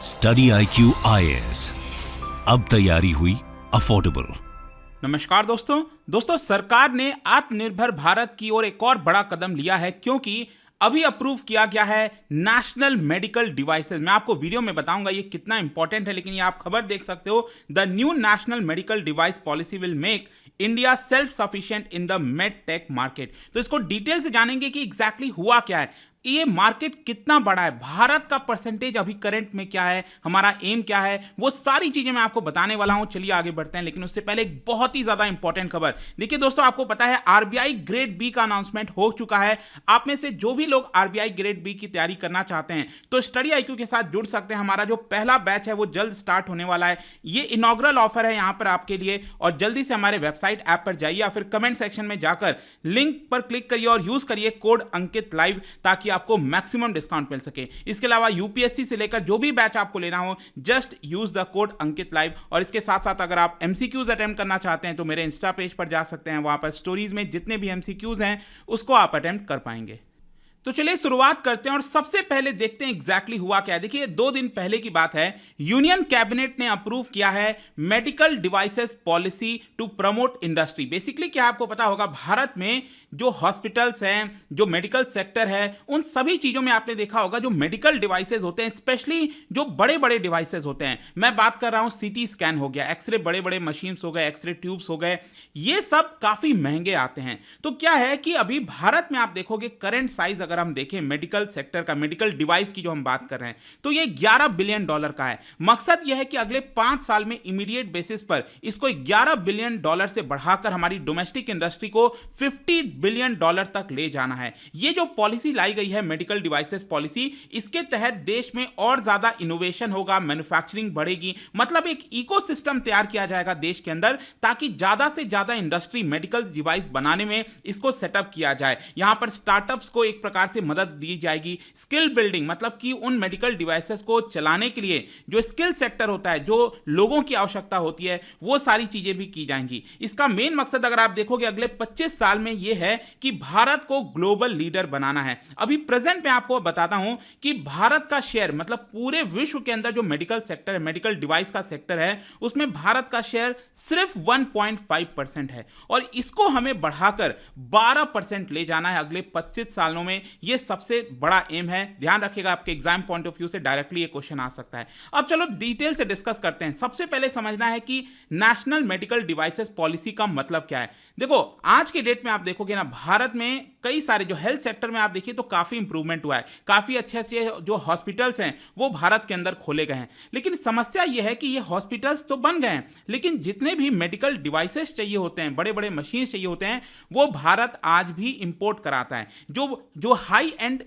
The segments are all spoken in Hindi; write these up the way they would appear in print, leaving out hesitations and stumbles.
स्टडी IQ IAS, अब तैयारी हुई अफोर्डेबल। नमस्कार दोस्तों, सरकार ने आत्मनिर्भर भारत की ओर एक और बड़ा कदम लिया है, क्योंकि अभी अप्रूव किया गया है नेशनल मेडिकल डिवाइसेस। मैं आपको वीडियो में बताऊंगा ये कितना इंपॉर्टेंट है, लेकिन ये आप खबर देख सकते हो। The new national medical device policy will make India self sufficient in the made tech market. तो इसको डिटेल से जानेंगे कि एग्जैक्टली हुआ क्या है, ये मार्केट कितना बड़ा है, भारत का परसेंटेज अभी करंट में क्या है, हमारा एम क्या है, वो सारी चीजें मैं आपको बताने वाला हूं। चलिए आगे बढ़ते हैं, लेकिन उससे पहले एक बहुत ही ज्यादा इंपॉर्टेंट खबर। देखिए दोस्तों, आपको पता है आरबीआई ग्रेड बी का अनाउंसमेंट हो चुका है। आप में से जो भी लोग आरबीआई ग्रेड बी की तैयारी करना चाहते हैं तो स्टडी IQ के साथ जुड़ सकते हैं। हमारा जो पहला बैच है वो जल्द स्टार्ट होने वाला है। ये इनॉग्रल ऑफर है यहां पर आपके लिए, और जल्दी से हमारे वेबसाइट ऐप पर जाइए या फिर कमेंट सेक्शन में जाकर लिंक पर क्लिक करिए और यूज करिए कोड अंकित लाइव, ताकि आपको मैक्सिमम डिस्काउंट मिल सके। इसके अलावा यूपीएससी से लेकर जो भी बैच आपको लेना हो, just use the code Ankit live. और इसके साथ साथ अगर आप एमसीक्यूज अटेम्प्ट करना चाहते हैं तो मेरे इंस्टा पेज पर जा सकते हैं, वहां पर स्टोरीज में जितने भी एमसीक्यूज हैं उसको आप अटेम्प्ट कर पाएंगे। तो चलिए शुरुआत करते हैं और सबसे पहले देखते हैं एग्जैक्टली हुआ क्या है। देखिए 2 दिन पहले की बात है, यूनियन कैबिनेट ने अप्रूव किया है medical devices policy to promote industry. Basically क्या आपको पता होगा, भारत में जो हॉस्पिटल्स हैं, जो मेडिकल सेक्टर है, उन सभी चीजों में आपने देखा होगा जो मेडिकल डिवाइसेस होते हैं, स्पेशली जो बड़े बड़े डिवाइसेस होते हैं। मैं बात कर रहा हूं सीटी स्कैन हो गया, एक्सरे, बड़े बड़े मशीन्स हो गए, एक्सरे ट्यूब्स हो गए, ये सब काफी महंगे आते हैं। तो क्या है कि अभी भारत में आप देखोगे करंट साइज अगर हम देखें मेडिकल सेक्टर का, मेडिकल डिवाइस की जो हम बात कर रहे हैं, तो ये $11 बिलियन का है। मकसद यह है कि अगले 5 साल में इमीडिएट बेसिस पर इसको $11 बिलियन से बढ़ाकर हमारी डोमेस्टिक इंडस्ट्री को $50 बिलियन तक ले जाना है। ये जो पॉलिसी लाई गई है मेडिकल डिवाइसेस पॉलिसी, इसके तहत देश में और ज्यादा इनोवेशन होगा, मैन्युफैक्चरिंग बढ़ेगी, मतलब एक इकोसिस्टम तैयार किया जाएगा देश के अंदर, ताकि ज्यादा से ज्यादा इंडस्ट्री मेडिकल डिवाइस बनाने में इसको सेटअप किया जाए। यहां पर स्टार्टअप्स को एक प्रकार से मदद दी जाएगी। स्किल बिल्डिंग, मतलब कि उन मेडिकल डिवाइसेस को चलाने के लिए जो स्किल सेक्टर होता है, जो लोगों की आवश्यकता होती है, वो सारी चीजें भी की जाएंगी। इसका मेन मकसद अगर आप देखोगे अगले 25 साल में यह है कि भारत को ग्लोबल लीडर बनाना है। अभी प्रेजेंट में आपको बताता हूं कि भारत का शेयर, मतलब पूरे विश्व के अंदर जो मेडिकल सेक्टर है, मेडिकल डिवाइस का सेक्टर है, उसमें भारत का शेयर सिर्फ 1.5% है, और इसको हमें बढ़ाकर 12% ले जाना है अगले 25 सालों में। यह सबसे बड़ा एम है। ध्यान रखिएगा, आपके एग्जाम पॉइंट ऑफ व्यू से डायरेक्टली ये क्वेश्चन आ सकता है। अब चलो डिटेल से डिस्कस करते हैं। सबसे पहले समझना है कि नेशनल मेडिकल डिवाइसेस पॉलिसी का मतलब क्या है। देखो आज के डेट में आप देखोगे ना, भारत में कई सारे जो हेल्थ सेक्टर में आप देखिए तो काफी इंप्रूवमेंट हुआ है, काफी अच्छे से जो हॉस्पिटल्स हैं वो भारत के अंदर खोले गए हैं। लेकिन समस्या यह है कि ये हॉस्पिटल्स तो बन गए हैं, लेकिन जितने भी मेडिकल डिवाइसेस चाहिए होते हैं, बड़े बड़े मशीन चाहिए होते हैं, वो भारत आज भी इंपोर्ट कराता है। जो हाई एंड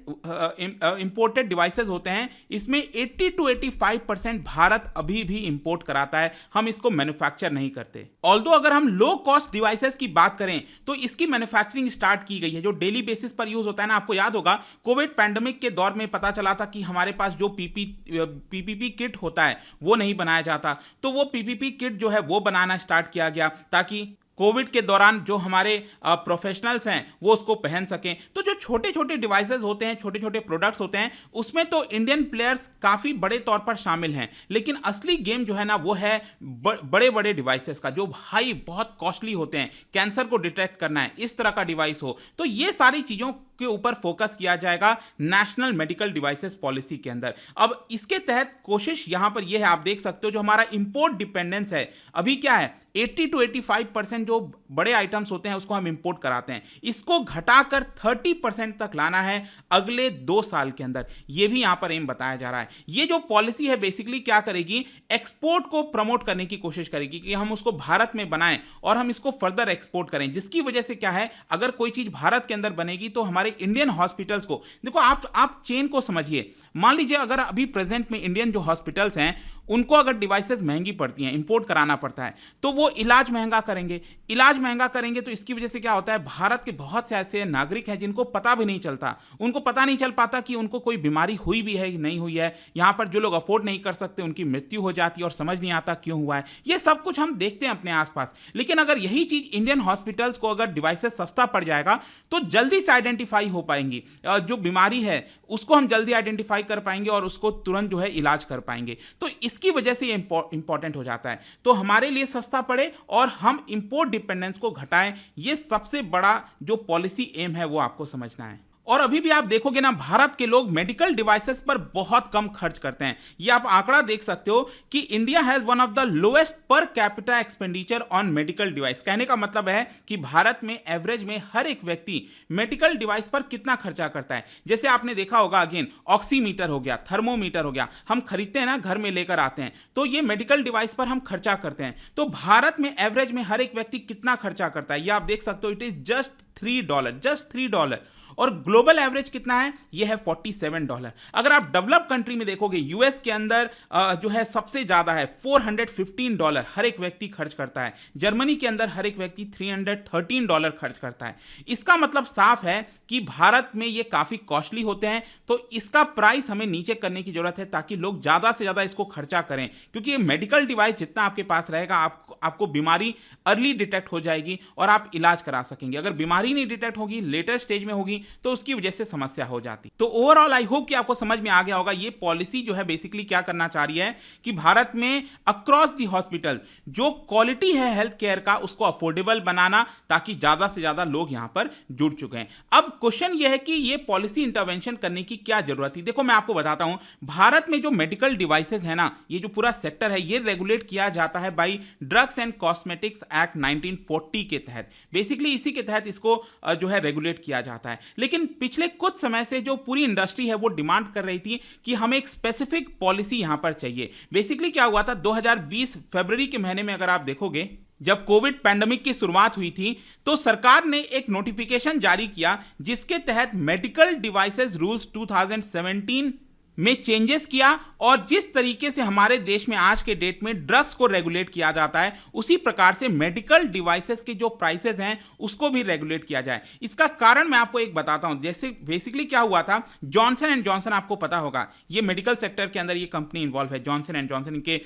इंपोर्टेड डिवाइसेस होते हैं, इसमें 80 to 85% भारत अभी भी इंपोर्ट कराता है, हम इसको मैन्युफैक्चर नहीं करते। ऑल्दो अगर हम लो कॉस्ट डिवाइसेस की बात करें तो इसकी मैन्युफैक्चरिंग स्टार्ट की गई है, जो डेली बेसिस पर यूज होता है ना। आपको याद होगा कोविड पैंडेमिक के दौर में पता चला था कि हमारे पास जो पीपीपी किट होता है वो नहीं बनाया जाता, तो वो पीपीपी किट जो है वो बनाना स्टार्ट किया गया, ताकि कोविड के दौरान जो हमारे प्रोफेशनल्स हैं वो उसको पहन सकें। तो जो छोटे छोटे डिवाइसेस होते हैं, छोटे छोटे प्रोडक्ट्स होते हैं, उसमें तो इंडियन प्लेयर्स काफ़ी बड़े तौर पर शामिल हैं, लेकिन असली गेम जो है ना वो है बड़े बड़े डिवाइसेस का, जो हाई बहुत कॉस्टली होते हैं। कैंसर को डिटेक्ट करना है, इस तरह का डिवाइस हो, तो ये सारी चीज़ों के ऊपर फोकस किया जाएगा नेशनल मेडिकल डिवाइसेस पॉलिसी के अंदर। अब इसके तहत कोशिश यहां पर यह है, आप देख सकते हो जो हमारा इंपोर्ट डिपेंडेंस है अभी क्या है, 80 to 85% जो बड़े आइटम्स होते हैं उसको हम इंपोर्ट कराते हैं, इसको घटाकर 30% तक लाना है अगले 2 साल के अंदर। यह भी यहां पर एम बताया जा रहा है। यह जो पॉलिसी है बेसिकली क्या करेगी, एक्सपोर्ट को प्रमोट करने की कोशिश करेगी कि हम उसको भारत में बनाएं और हम इसको फर्दर एक्सपोर्ट करें, जिसकी वजह से क्या है, अगर कोई चीज भारत के अंदर बनेगी तो हमारे इंडियन हॉस्पिटल्स को, देखो आप चेन को समझिए। मान लीजिए अगर अभी प्रेजेंट में इंडियन जो हॉस्पिटल्स हैं उनको अगर डिवाइसेस महंगी पड़ती हैं, इंपोर्ट कराना पड़ता है, तो वो इलाज महंगा करेंगे। इलाज महंगा करेंगे तो इसकी वजह से क्या होता है, भारत के बहुत से ऐसे नागरिक हैं जिनको पता भी नहीं चलता, उनको पता नहीं चल पाता कि उनको कोई बीमारी हुई भी है कि नहीं हुई है। यहाँ पर जो लोग अफोर्ड नहीं कर सकते उनकी मृत्यु हो जाती है और समझ नहीं आता क्यों हुआ है। ये सब कुछ हम देखते हैं अपने आसपास। लेकिन अगर यही चीज इंडियन हॉस्पिटल्स को अगर डिवाइसेस सस्ता पड़ जाएगा तो जल्दी से आइडेंटिफाई हो पाएंगी, जो बीमारी है उसको हम जल्दी आइडेंटिफाई आइडेंटिफाई कर पाएंगे और उसको तुरंत जो है इलाज कर पाएंगे। तो इसकी वजह से ये इंपॉर्टेंट हो जाता है। तो हमारे लिए सस्ता पड़े और हम इंपोर्ट डिपेंडेंस को घटाएं, ये सबसे बड़ा जो पॉलिसी एम है वो आपको समझना है। और अभी भी आप देखोगे ना, भारत के लोग मेडिकल डिवाइसेस पर बहुत कम खर्च करते हैं। ये आप आंकड़ा देख सकते हो कि India has one of the lowest per capita expenditure on medical device. कहने का मतलब है कि भारत में एवरेज में हर एक व्यक्ति मेडिकल डिवाइस पर कितना खर्चा करता है। जैसे आपने देखा होगा, अगेन ऑक्सीमीटर हो गया, थर्मोमीटर हो गया, हम खरीदते हैं ना, घर में लेकर आते हैं, तो ये मेडिकल डिवाइस पर हम खर्चा करते हैं। तो भारत में एवरेज में हर एक व्यक्ति कितना खर्चा करता है, ये आप देख सकते हो, इट इज जस्ट $3। और ग्लोबल एवरेज कितना है, यह है $47। अगर आप डेवलप कंट्री में देखोगे, यूएस के अंदर जो है सबसे ज्यादा है, $415 हर एक व्यक्ति खर्च करता है। जर्मनी के अंदर हर एक व्यक्ति $313 खर्च करता है। इसका मतलब साफ है कि भारत में ये काफी कॉस्टली होते हैं। तो इसका प्राइस हमें नीचे करने की जरूरत है ताकि लोग ज्यादा से ज्यादा इसको खर्चा करें, क्योंकि ये मेडिकल डिवाइस जितना आपके पास रहेगा, आपको बीमारी अर्ली डिटेक्ट हो जाएगी और आप इलाज करा सकेंगे। अगर बीमारी नहीं डिटेक्ट होगी, लेटर स्टेज में होगी, तो उसकी वजह से समस्या हो जाती। तो ओवरऑल आई होप कि आपको समझ में आ गया होगा ये पॉलिसी जो है बेसिकली क्या करना चाह रही है कि भारत में अक्रॉस दी हॉस्पिटल जो क्वालिटी है हेल्थ केयर का, उसको अफोर्डेबल बनाना, ताकि ज्यादा से ज्यादा लोग यहां पर जुड़ चुके हैं। अब क्वेश्चन यह है कि ये पॉलिसी इंटरवेंशन करने की क्या जरूरत थी। देखो मैं आपको बताता हूं, भारत में जो मेडिकल डिवाइसेस है ना, ये जो पूरा सेक्टर है, ये रेगुलेट किया जाता है by drugs and cosmetics act 1940 के तहत। बेसिकली इसी के तहत इसको जो है रेगुलेट किया जाता है। लेकिन पिछले कुछ समय से जो पूरी इंडस्ट्री है वो डिमांड कर रही थी कि हमें एक स्पेसिफिक पॉलिसी यहां पर चाहिए। बेसिकली क्या हुआ था, 2020 फरवरी के महीने में अगर आप देखोगे, जब कोविड पैंडेमिक की शुरुआत हुई थी, तो सरकार ने एक नोटिफिकेशन जारी किया जिसके तहत मेडिकल डिवाइसेस रूल्स 2017 में चेंजेस किया, और जिस तरीके से हमारे देश में आज के डेट में ड्रग्स को रेगुलेट किया जाता है, उसी प्रकार से मेडिकल डिवाइसेस के जो प्राइसेस हैं उसको भी रेगुलेट किया जाए। इसका कारण मैं आपको एक बताता हूं। जैसे बेसिकली क्या हुआ था, जॉनसन एंड जॉनसन आपको पता होगा, ये मेडिकल सेक्टर के अंदर ये कंपनी इन्वॉल्व है। जॉनसन एंड जॉनसन, इनके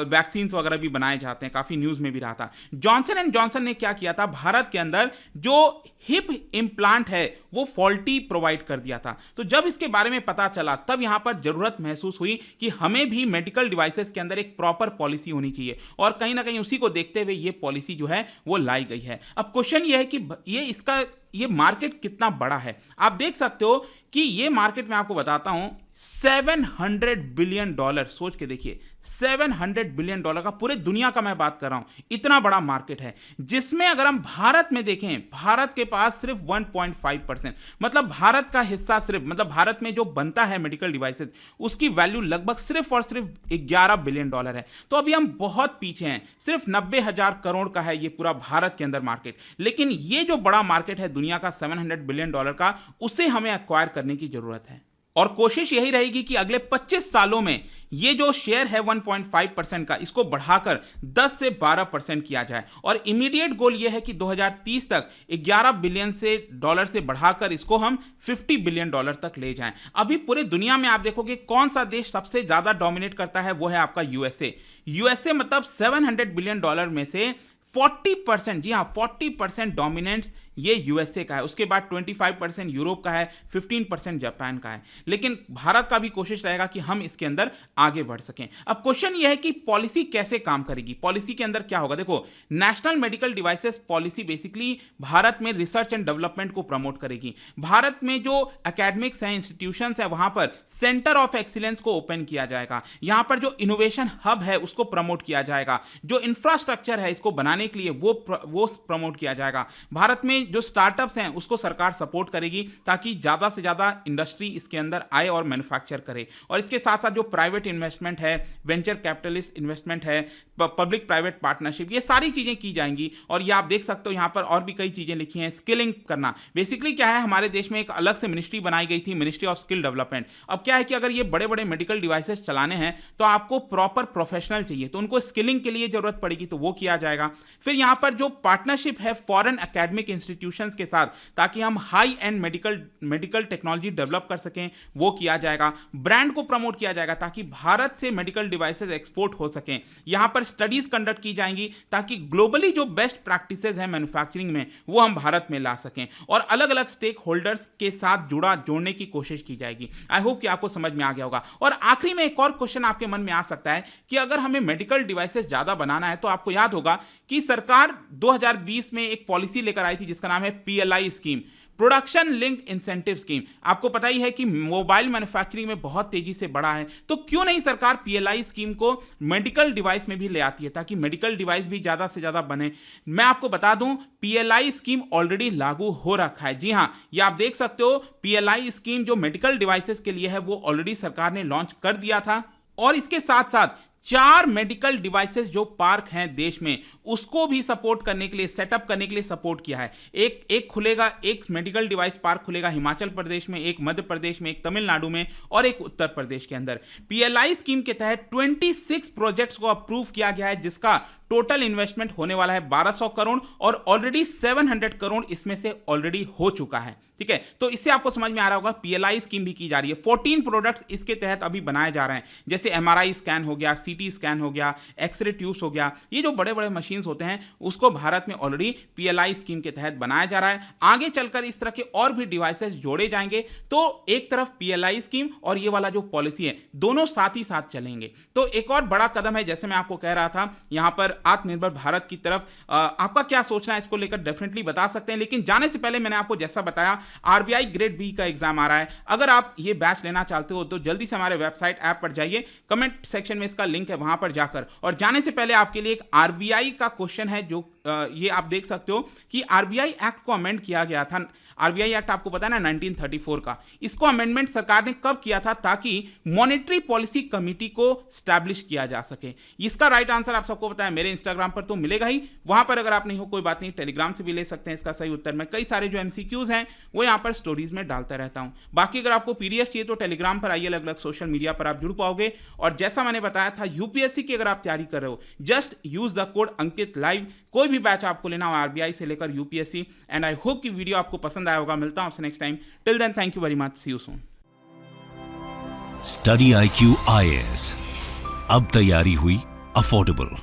वैक्सीन वगैरह भी बनाए जाते हैं, काफी न्यूज में भी रहा था। जॉनसन एंड जॉनसन ने क्या किया था, भारत के अंदर जो हिप इम्प्लांट है वो फॉल्टी प्रोवाइड कर दिया था। तो जब इसके बारे में पता चला, तब यहां पर जरूरत महसूस हुई कि हमें भी मेडिकल डिवाइसेस के अंदर एक प्रॉपर पॉलिसी होनी चाहिए, और कहीं ना कहीं उसी को देखते हुए ये पॉलिसी जो है वो लाई गई है। अब क्वेश्चन ये है कि ये मार्केट कितना बड़ा है। आप देख सकते हो कि ये मार्केट मैं आपको बताता हूं, $700 बिलियन, सोच के देखिए, $700 बिलियन का, पूरे दुनिया का मैं बात कर रहा हूं, इतना बड़ा मार्केट है। जिसमें अगर हम भारत में देखें, भारत के पास सिर्फ 1.5%, मतलब भारत का हिस्सा सिर्फ, मतलब भारत में जो बनता है मेडिकल डिवाइसेस, उसकी वैल्यू लगभग सिर्फ और सिर्फ $11 बिलियन है। तो अभी हम बहुत पीछे हैं, सिर्फ 90,000 करोड़ का है ये पूरा भारत के अंदर मार्केट। लेकिन ये जो बड़ा मार्केट है दुनिया का $700 बिलियन का, उसे हमें एक्वायर करने की जरूरत है। और कोशिश यही रहेगी कि अगले 25 सालों में ये जो शेयर है 1.5% का, इसको बढ़ाकर 10 से 12% किया जाए। और इमीडिएट गोल ये है कि 2030 तक $11 बिलियन से बढ़ाकर इसको हम $50 बिलियन तक ले जाएं। अभी पूरे दुनिया में आप देखोगे कौन सा देश सबसे ज्यादा डोमिनेट करता है, वो है आपका यूएसए मतलब $700 बिलियन में से 40%, जी हाँ 40% डोमिनेंस ये यूएसए का है। उसके बाद 25% यूरोप का है, 15% जापान का है। लेकिन भारत का भी कोशिश रहेगा कि हम इसके अंदर आगे बढ़ सकें। अब क्वेश्चन ये है कि पॉलिसी कैसे काम करेगी, पॉलिसी के अंदर क्या होगा। देखो, national medical devices policy basically Bharat में रिसर्च एंड डेवलपमेंट को प्रमोट करेगी। भारत में जो एकेडमिक्स हैं, इंस्टीट्यूशंस है, वहां पर सेंटर ऑफ एक्सीलेंस को ओपन किया जाएगा। यहां पर जो इनोवेशन हब है उसको प्रमोट किया जाएगा। जो इंफ्रास्ट्रक्चर है इसको बनाने के लिए वो प्रमोट किया जाएगा। भारत में जो स्टार्टअप्स हैं उसको सरकार सपोर्ट करेगी ताकि ज्यादा से ज्यादा इंडस्ट्री इसके अंदर आए और मैन्युफैक्चर करे। और इसके साथ साथ जो प्राइवेट इन्वेस्टमेंट है, वेंचर कैपिटलिस्ट इन्वेस्टमेंट है, पब्लिक प्राइवेट पार्टनरशिप, ये सारी चीजें की जाएंगी। और ये आप देख सकते हो यहां पर और भी कई चीजें लिखी हैं। स्किलिंग करना, बेसिकली क्या है, हमारे देश में एक अलग से मिनिस्ट्री बनाई गई थी, मिनिस्ट्री ऑफ स्किल डेवलपमेंट। अब क्या है कि अगर ये बड़े बड़े मेडिकल डिवाइसेस चलाने हैं तो आपको प्रॉपर प्रोफेशनल चाहिए, तो उनको स्किलिंग के लिए जरूरत पड़ेगी, तो वो किया जाएगा। फिर यहां पर जो पार्टनरशिप है फॉरेन एकेडमिक इंस्टीट्यूट इंस्टीट्यूशंस के साथ, ताकि हम high and medical technology develop कर सकें, वो किया जाएगा। ब्रांड को प्रमोट किया जाएगा ताकि भारत से मेडिकल डिवाइसेस एक्सपोर्ट हो सकें। यहां पर स्टडीज कंडक्ट की जाएंगी ताकि ग्लोबली जो बेस्ट प्रैक्टिसेस हैं मैन्युफैक्चरिंग में वो हम भारत में ला सकें, और अलग अलग स्टेक होल्डर्स के साथ जोड़ने की कोशिश की जाएगी। आई होप कि आपको समझ में आ गया होगा। और आखिरी में एक और क्वेश्चन आपके मन में आ सकता है कि अगर हमें मेडिकल डिवाइसेस ज्यादा बनाना है, तो आपको याद होगा कि सरकार 2020 में एक पॉलिसी लेकर आई थी जिसका नाम है PLI scheme, production linked incentive scheme. आपको पता ही है कि मोबाइल मैन्युफैक्चरिंग में बहुत तेजी से बढ़ा है, तो क्यों नहीं सरकार PLI स्कीम को मेडिकल डिवाइस में भी ले आती है ताकि मेडिकल डिवाइस भी ज्यादा से ज्यादा बने। मैं आपको बता दूं, PLI स्कीम ऑलरेडी लागू हो रखा है। जी हां, ये आप देख सकते हो, PLI स्कीम जो मेडिकल डिवाइसेस के लिए है वो ऑलरेडी सरकार ने लॉन्च कर दिया था। और इसके साथ साथ 4 मेडिकल डिवाइसेस जो पार्क हैं देश में, उसको भी सपोर्ट करने के लिए, सेटअप करने के लिए सपोर्ट किया है। एक खुलेगा, एक मेडिकल डिवाइस पार्क खुलेगा हिमाचल प्रदेश में, एक मध्य प्रदेश में, एक तमिलनाडु में और एक उत्तर प्रदेश के अंदर। PLI स्कीम के तहत 26 प्रोजेक्ट्स को अप्रूव किया गया है, जिसका टोटल इन्वेस्टमेंट होने वाला है 1200 करोड़, और ऑलरेडी 700 करोड़ इसमें से ऑलरेडी हो चुका है। ठीक है, तो इससे आपको समझ में आ रहा होगा PLI स्कीम भी की जा रही है। 14 प्रोडक्ट्स इसके तहत अभी बनाए जा रहे हैं, जैसे MRI स्कैन हो गया, CT स्कैन हो गया, एक्सरे ट्यूब्स हो गया। ये जो बड़े बड़े मशीन्स होते हैं उसको भारत में ऑलरेडी PLI स्कीम के तहत बनाया जा रहा है। आगे चलकर इस तरह के और भी डिवाइसेस जोड़े जाएंगे, तो एक तरफ PLI स्कीम और ये वाला जो पॉलिसी है, दोनों साथ ही साथ चलेंगे। तो एक और बड़ा कदम है, जैसे मैं आपको कह रहा था, यहां पर आत्मनिर्भर भारत की तरफ आपका क्या सोचना है इसको लेकर डेफिनेटली बता सकते हैं। लेकिन जाने से पहले मैंने आपको जैसा बताया, RBI ग्रेड बी का एग्जाम आ रहा है। अगर आप ये बैच लेना चाहते हो तो जल्दी से हमारे वेबसाइट ऐप पर जाइए, कमेंट सेक्शन में इसका लिंक है, वहां पर जाकर। और जाने से पहले आपके लिए एक RBI का क्वेश्चन है, जो ये आप देख सकते हो कि RBI एक्ट को अमेंड किया गया था। RBI एक्ट आपको पता है ना, 1934 का। इसको अमेंडमेंट सरकार ने कब किया था? ताकि मॉनेटरी पॉलिसी कमेटी को स्टैब्लिश किया जा सके। इसका राइट आंसर आप सबको पता है, मेरे इंस्टाग्राम पर तो मिलेगा ही, वहां पर अगर आप नहीं हो कोई बात नहीं, टेलीग्राम से भी ले सकते हैं इसका सही उत्तर। मैं कई सारे जो MCQs हैं वो यहाँ पर स्टोरीज में डालता रहता हूं। बाकी अगर आपको PDF चाहिए तो टेलीग्राम पर आइए, अलग अलग सोशल मीडिया पर आप जुड़ पाओगे। और जैसा मैंने बताया था, UPSC की अगर आप तैयारी कर रहे हो, just use the code Ankit live. कोई भी बैच आपको लेना हो RBI से लेकर UPSC, एंड आई होप कि वीडियो आपको पसंद आया होगा। मिलता हूं आपसे next time. Till then, thank you very much, see you soon. Study IQ IAS, अब तैयारी हुई अफोर्डेबल।